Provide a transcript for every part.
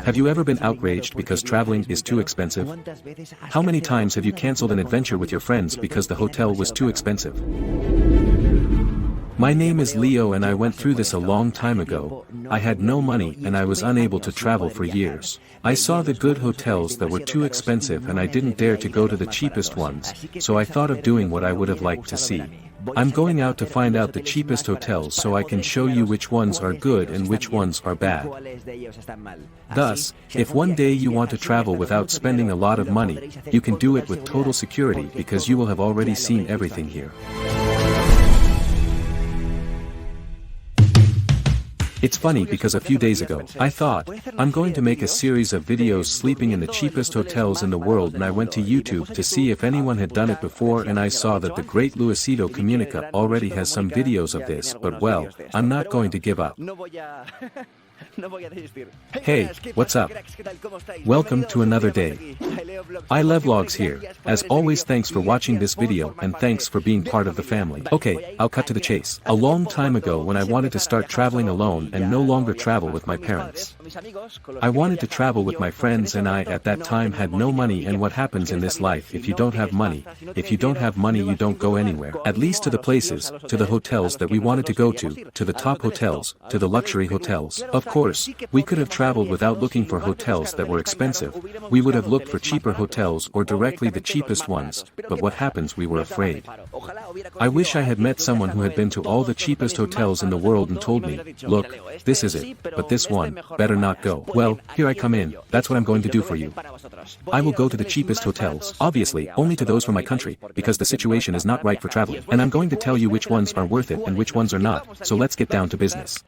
Have you ever been outraged because traveling is too expensive? How many times have you canceled an adventure with your friends because the hotel was too expensive? My name is Leo and I went through this a long time ago. I had no money and I was unable to travel for years. I saw the good hotels that were too expensive and I didn't dare to go to the cheapest ones, so I thought of doing what I would have liked to see. I'm going out to find out the cheapest hotels so I can show you which ones are good and which ones are bad. Thus, if one day you want to travel without spending a lot of money, you can do it with total security because you will have already seen everything here. It's funny because a few days ago, I thought, I'm going to make a series of videos sleeping in the cheapest hotels in the world, and I went to YouTube to see if anyone had done it before, and I saw that the great Luisito Comunica already has some videos of this, but well, I'm not going to give up. Hey, what's up? Welcome to another day. iLeoVlogs here. As always, thanks for watching this video and thanks for being part of the family. Okay, I'll cut to the chase. A long time ago when I wanted to start traveling alone and no longer travel with my parents. I wanted to travel with my friends and I at that time had no money, and what happens in this life if you don't have money? If you don't have money you don't go anywhere. At least to the places, to the hotels that we wanted to go to the top hotels, to the luxury hotels. Of course, we could have traveled without looking for hotels that were expensive. We would have looked for cheaper hotels or directly the cheapest ones, but what happens, we were afraid. I wish I had met someone who had been to all the cheapest hotels in the world and told me, look, this is it, but this one, better not go. Well, here I come in, that's what I'm going to do for you. I will go to the cheapest hotels, obviously, only to those from my country, because the situation is not right for traveling, and I'm going to tell you which ones are worth it and which ones are not, so let's get down to business.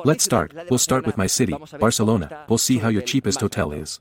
Let's start. We'll start with my city, Barcelona. We'll see how your cheapest hotel is.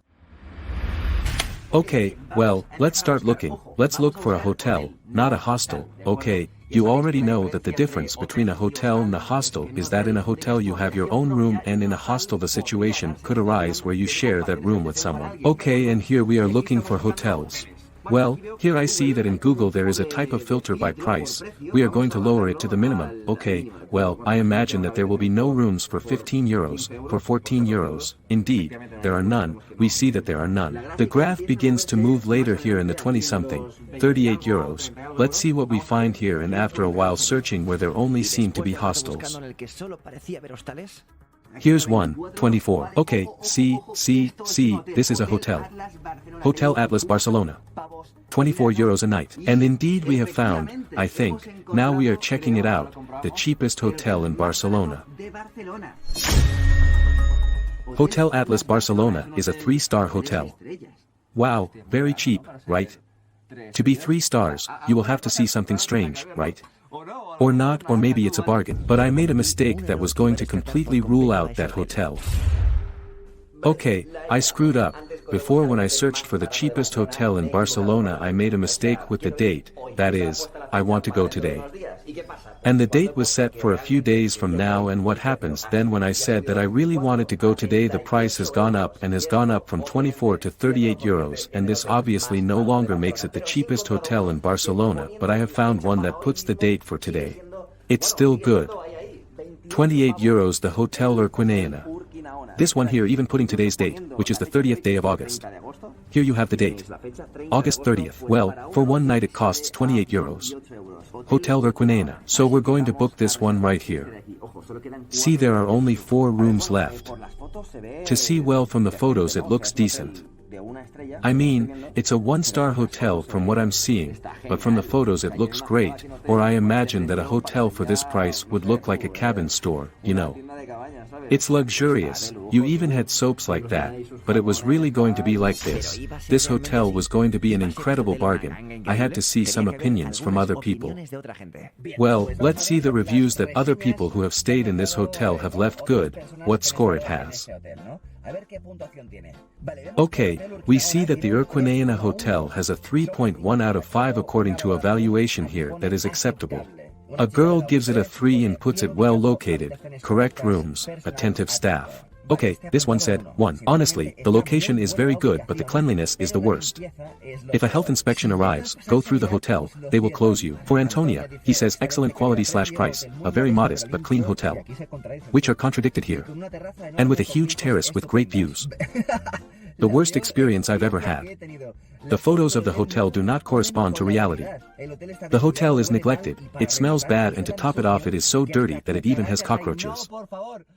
Okay, well, let's start looking. Let's look for a hotel, not a hostel. Okay, you already know that the difference between a hotel and a hostel is that in a hotel you have your own room and in a hostel the situation could arise where you share that room with someone. Okay, and here we are looking for hotels. Well, here I see that in Google there is a type of filter by price. We are going to lower it to the minimum. Okay, well, I imagine that there will be no rooms for 15 euros, for 14 euros. Indeed, there are none. We see that there are none. The graph begins to move later here in the 20-something, 38 euros. Let's see what we find here, and after a while searching where there only seem to be hostels. Here's one, 24. Okay, see, this is a hotel. Hotel Atlas Barcelona. 24 euros a night. And indeed we have found, I think, now we are checking it out, the cheapest hotel in Barcelona. Hotel Atlas Barcelona is a 3-star hotel. Wow, very cheap, right? To be 3 stars, you will have to see something strange, right? Or not, or maybe it's a bargain. But I made a mistake that was going to completely rule out that hotel. Okay, I screwed up. Before, when I searched for the cheapest hotel in Barcelona, I made a mistake with the date, that is, I want to go today. And the date was set for a few days from now, and what happens then when I said that I really wanted to go today, the price has gone up and has gone up from 24 to 38 euros, and this obviously no longer makes it the cheapest hotel in Barcelona, but I have found one that puts the date for today. It's still good. 28 euros the Hotel Urquinaona. This one here even putting today's date, which is the 30th day of August. Here you have the date. August 30th. Well, for one night it costs 28 euros. Hotel Urquinaona. So we're going to book this one right here. See, there are only 4 rooms left. To see well from the photos it looks decent. I mean, it's a 1-star hotel from what I'm seeing, but from the photos it looks great, or I imagine that a hotel for this price would look like a cabin store, you know. It's luxurious, you even had soaps like that, but it was really going to be like this. This hotel was going to be an incredible bargain. I had to see some opinions from other people. Well, let's see the reviews that other people who have stayed in this hotel have left good, what score it has. Okay, we see that the Urquinaona Hotel has a 3.1 out of 5 according to evaluation here, that is acceptable. A girl gives it a 3 and puts it well located, correct rooms, attentive staff. Okay, this one said, 1. Honestly, the location is very good but the cleanliness is the worst. If a health inspection arrives, go through the hotel, they will close you. For Antonia, he says excellent quality/price, a very modest but clean hotel. Which are contradicted here. And with a huge terrace with great views. The worst experience I've ever had. The photos of the hotel do not correspond to reality. The hotel is neglected, it smells bad and to top it off it is so dirty that it even has cockroaches.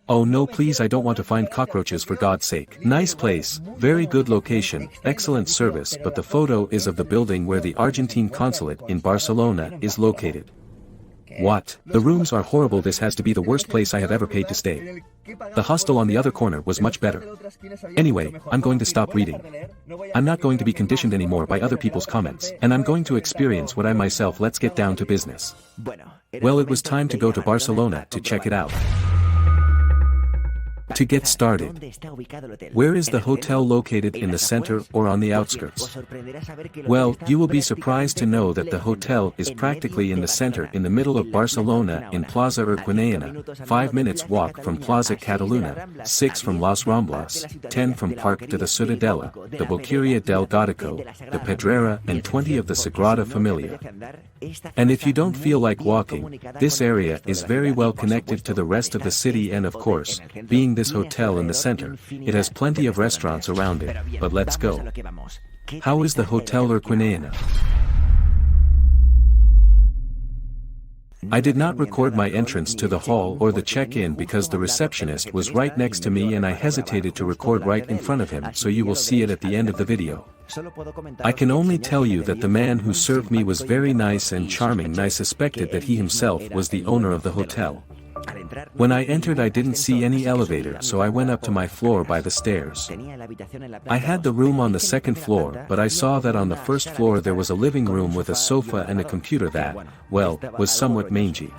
Oh no please I don't want to find cockroaches for God's sake. Nice place, very good location, excellent service but the photo is of the building where the Argentine consulate in Barcelona is located. What? The rooms are horrible this has to be the worst place I have ever paid to stay. The hostel on the other corner was much better. Anyway, I'm going to stop reading. I'm not going to be conditioned anymore by other people's comments, and I'm going to experience what I myself let's get down to business. Well it was time to go to Barcelona to check it out. To get started, where is the hotel located in the center or on the outskirts? Well, you will be surprised to know that the hotel is practically in the center in the middle of Barcelona in Plaza Urquinaona, 5 minutes walk from Plaza Catalunya, 6 from Las Ramblas, 10 from Parc de la Ciutadella, the Boqueria del Gótico, the Pedrera and 20 of the Sagrada Familia. And if you don't feel like walking, this area is very well connected to the rest of the city and of course, being this hotel in the center, it has plenty of restaurants around it, but let's go. How is the Hotel Urquinaona? I did not record my entrance to the hall or the check-in because the receptionist was right next to me and I hesitated to record right in front of him so you will see it at the end of the video. I can only tell you that the man who served me was very nice and charming and I suspected that he himself was the owner of the hotel. When I entered I didn't see any elevator so I went up to my floor by the stairs. I had the room on the second floor but I saw that on the first floor there was a living room with a sofa and a computer that, well, was somewhat mangy.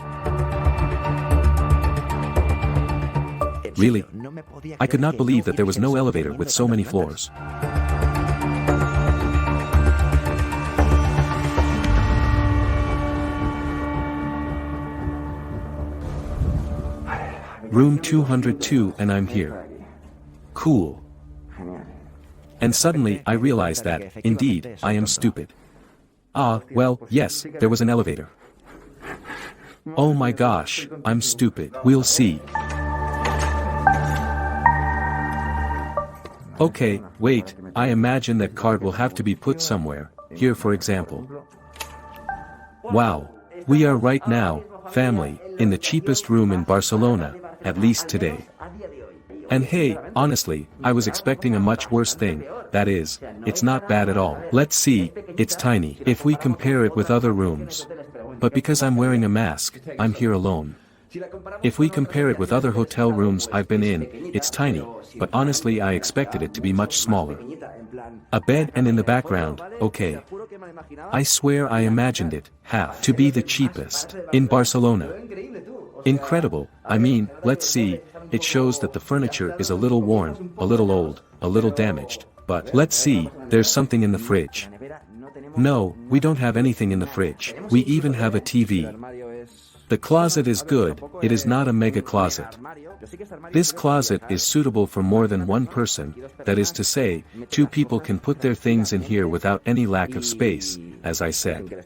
Really? I could not believe that there was no elevator with so many floors. Room 202 and I'm here. Cool. And suddenly I realized that, indeed, I am stupid. Ah, well, yes, there was an elevator. Oh my gosh, I'm stupid. We'll see. Okay, wait, I imagine that card will have to be put somewhere, here for example. Wow. We are right now, family, in the cheapest room in Barcelona, at least today. And hey, honestly, I was expecting a much worse thing, that is, it's not bad at all. Let's see, it's tiny. If we compare it with other rooms. But because I'm wearing a mask, I'm here alone. If we compare it with other hotel rooms I've been in, it's tiny, but honestly I expected it to be much smaller. A bed and in the background, okay. I swear I imagined it, half, to be the cheapest, in Barcelona. Incredible, I mean, let's see, it shows that the furniture is a little worn, a little old, a little damaged, but let's see, there's something in the fridge. No, we don't have anything in the fridge, we even have a TV. The closet is good, it is not a mega closet. This closet is suitable for more than one person, that is to say, 2 people can put their things in here without any lack of space, as I said.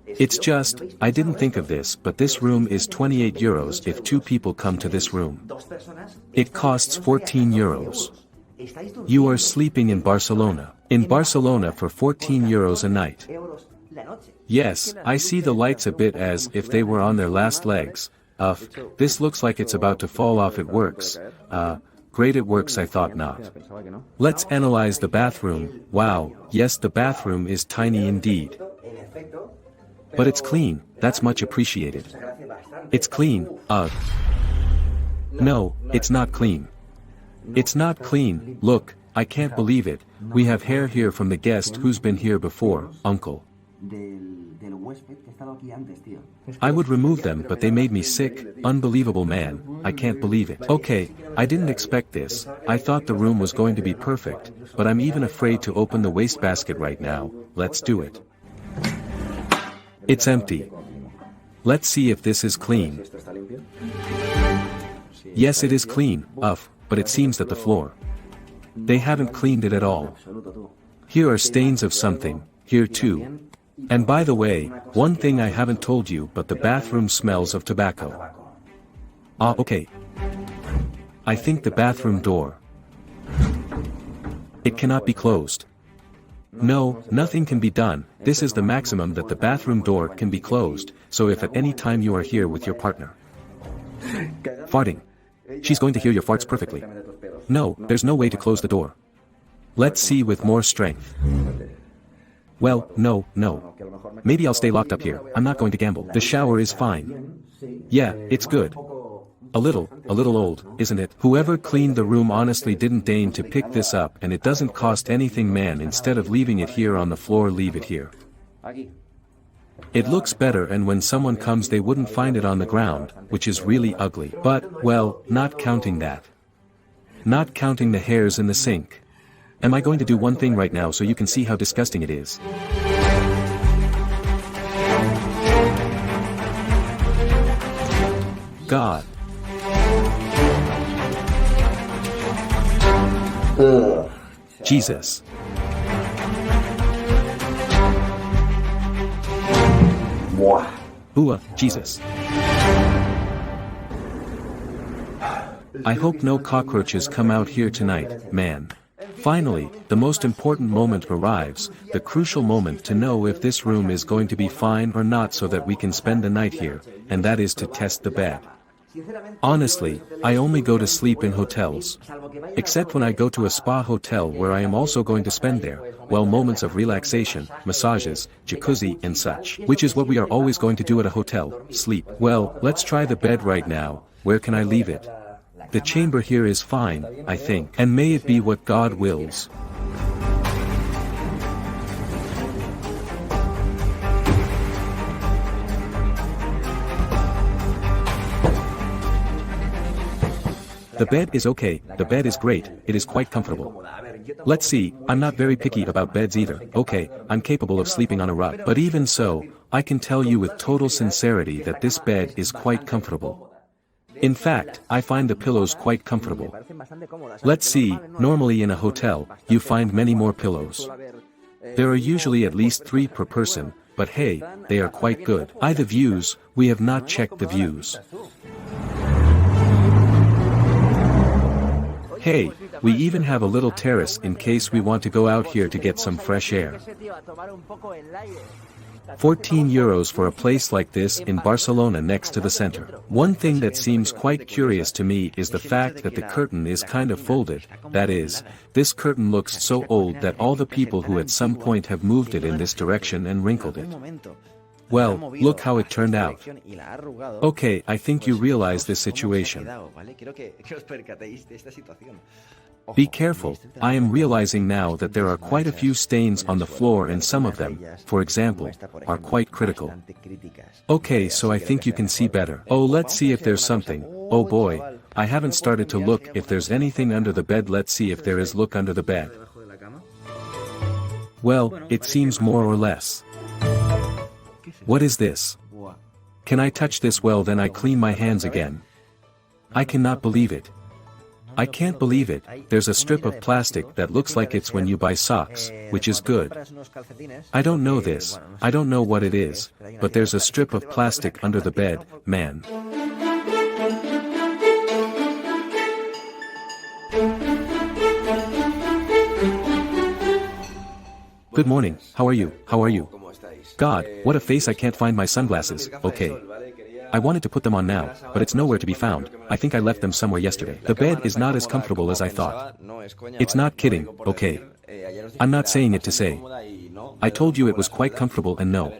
It's just, I didn't think of this but this room is 28 euros if 2 people come to this room. It costs 14 euros. You are sleeping in Barcelona. In Barcelona for 14 euros a night. Yes, I see the lights a bit as if they were on their last legs. This looks like it's about to fall off. It works. Great it works. I thought not. Let's analyze the bathroom. Wow, yes the bathroom is tiny indeed. But it's clean, that's much appreciated. It's clean, no, it's not clean. It's not clean, look, I can't believe it, we have hair here from the guest who's been here before, uncle. I would remove them but they made me sick, unbelievable man, I can't believe it. Okay, I didn't expect this, I thought the room was going to be perfect, but I'm even afraid to open the wastebasket right now, let's do it. It's empty. Let's see if this is clean. Yes, it is clean, but it seems that the floor. They haven't cleaned it at all. Here are stains of something, here too. And by the way, one thing I haven't told you, but the bathroom smells of tobacco. Ah, okay. I think the bathroom door. It cannot be closed. No, nothing can be done. This is the maximum that the bathroom door can be closed, so if at any time you are here with your partner farting, she's going to hear your farts perfectly. No, there's no way to close the door. Let's see with more strength. Well, no. Maybe I'll stay locked up here. I'm not going to gamble. The shower is fine. Yeah, it's good. A little old, isn't it? Whoever cleaned the room honestly didn't deign to pick this up, and it doesn't cost anything, man. Instead of leaving it here on the floor, leave it here. It looks better, and when someone comes they wouldn't find it on the ground, which is really ugly. But, well, not counting that. Not counting the hairs in the sink. Am I going to do one thing right now so you can see how disgusting it is? God. Jesus. Jesus. I hope no cockroaches come out here tonight, man. Finally, the most important moment arrives, the crucial moment to know if this room is going to be fine or not so that we can spend the night here, and that is to test the bed. Honestly, I only go to sleep in hotels. Except when I go to a spa hotel where I am also going to spend there, well, moments of relaxation, massages, jacuzzi and such. Which is what we are always going to do at a hotel, sleep. Well, let's try the bed right now. Where can I leave it? The chamber here is fine, I think. And may it be what God wills. The bed is okay, the bed is great, it is quite comfortable. Let's see, I'm not very picky about beds either. Okay, I'm capable of sleeping on a rug. But even so, I can tell you with total sincerity that this bed is quite comfortable. In fact, I find the pillows quite comfortable. Let's see, normally in a hotel, you find many more pillows. There are usually at least 3 per person, but hey, they are quite good. The views, we have not checked the views. Hey, we even have a little terrace in case we want to go out here to get some fresh air. 14 euros for a place like this in Barcelona next to the center. One thing that seems quite curious to me is the fact that the curtain is kind of folded, that is, this curtain looks so old that all the people who at some point have moved it in this direction and wrinkled it. Well, look how it turned out. Okay, I think you realize this situation. Be careful, I am realizing now that there are quite a few stains on the floor and some of them, for example, are quite critical. Okay, so I think you can see better. Oh, let's see if there's something. Oh boy, I haven't started to look if there's anything under the bed. Let's see if there is. Look under the bed. Well, it seems more or less. What is this? Can I touch this? Well, then I clean my hands again. I cannot believe it. I can't believe it. There's a strip of plastic that looks like it's when you buy socks, which is good. I don't know this, I don't know what it is, but there's a strip of plastic under the bed, man. Good morning, how are you? How are you? God, what a face, I can't find my sunglasses. Okay. I wanted to put them on now, but it's nowhere to be found. I think I left them somewhere yesterday. The bed is not as comfortable as I thought. It's not kidding, okay. I'm not saying it to say. I told you it was quite comfortable, and no.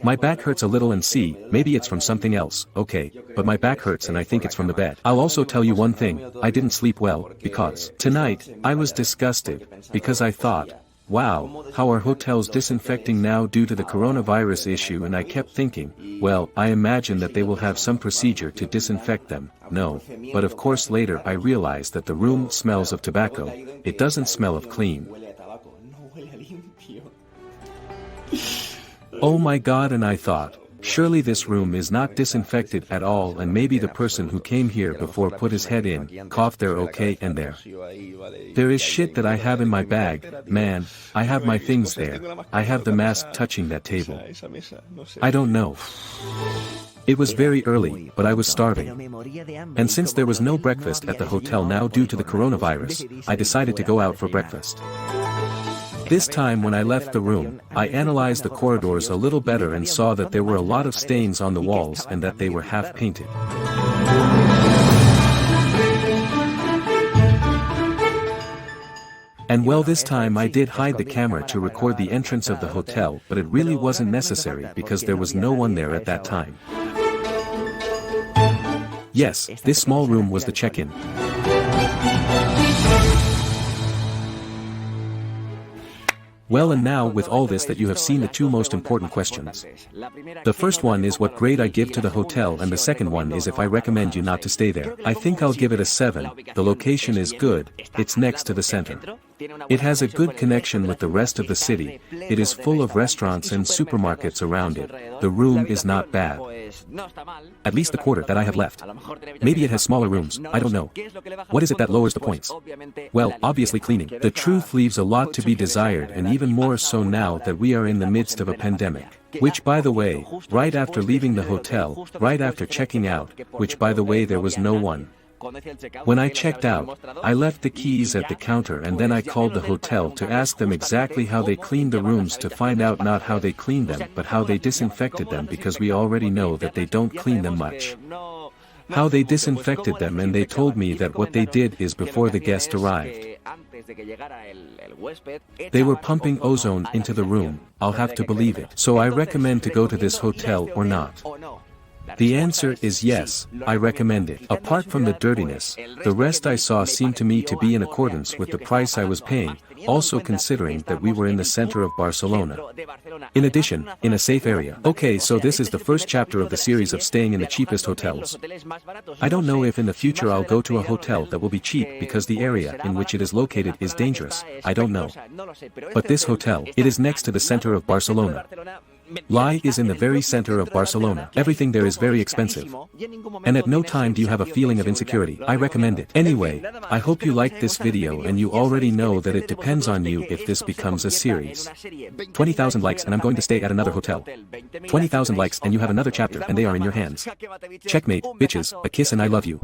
My back hurts a little, and see, maybe it's from something else, okay, but my back hurts and I think it's from the bed. I'll also tell you one thing, I didn't sleep well, because tonight, I was disgusted, because I thought, wow, how are hotels disinfecting now due to the coronavirus issue? And I kept thinking, well, I imagine that they will have some procedure to disinfect them. No, but of course later I realized that the room smells of tobacco, it doesn't smell of clean. Oh my God, and I thought, Surely this room is not disinfected at all, and maybe the person who came here before put his head in, coughed there, okay, and there. There is shit that I have in my bag, man, I have my things there, I have the mask touching that table. I don't know. It was very early, but I was starving. And since there was no breakfast at the hotel now due to the coronavirus, I decided to go out for breakfast. This time when I left the room, I analyzed the corridors a little better and saw that there were a lot of stains on the walls and that they were half painted. And well, this time I did hide the camera to record the entrance of the hotel, but it really wasn't necessary because there was no one there at that time. Yes, this small room was the check-in. Well, and now with all this that you have seen, the two most important questions. The first one is what grade I give to the hotel, and the second one is if I recommend you not to stay there. I think I'll give it a 7, the location is good, it's next to the center. It has a good connection with the rest of the city, it is full of restaurants and supermarkets around it, the room is not bad. At least the quarter that I have left. Maybe it has smaller rooms, I don't know. What is it that lowers the points? Well, obviously cleaning. The truth leaves a lot to be desired, and even more so now that we are in the midst of a pandemic. Which, by the way, right after leaving the hotel, right after checking out, which by the way there was no one. When I checked out, I left the keys at the counter and then I called the hotel to ask them exactly how they cleaned the rooms, to find out not how they cleaned them but how they disinfected them, because we already know that they don't clean them much. How they disinfected them, and they told me that what they did is before the guest arrived, they were pumping ozone into the room. I'll have to believe it. So I recommend to go to this hotel or not? The answer is yes, I recommend it. Apart from the dirtiness, the rest I saw seemed to me to be in accordance with the price I was paying, also considering that we were in the center of Barcelona. In addition, in a safe area. Okay, so this is the first chapter of the series of staying in the cheapest hotels. I don't know if in the future I'll go to a hotel that will be cheap because the area in which it is located is dangerous, I don't know. But this hotel, it is next to the center of Barcelona. iLeoLIFE is in the very center of Barcelona. Everything there is very expensive. And at no time do you have a feeling of insecurity. I recommend it. Anyway, I hope you liked this video, and you already know that it depends on you if this becomes a series. 20,000 likes and I'm going to stay at another hotel. 20,000 likes and you have another chapter and they are in your hands. Checkmate, bitches, a kiss and I love you.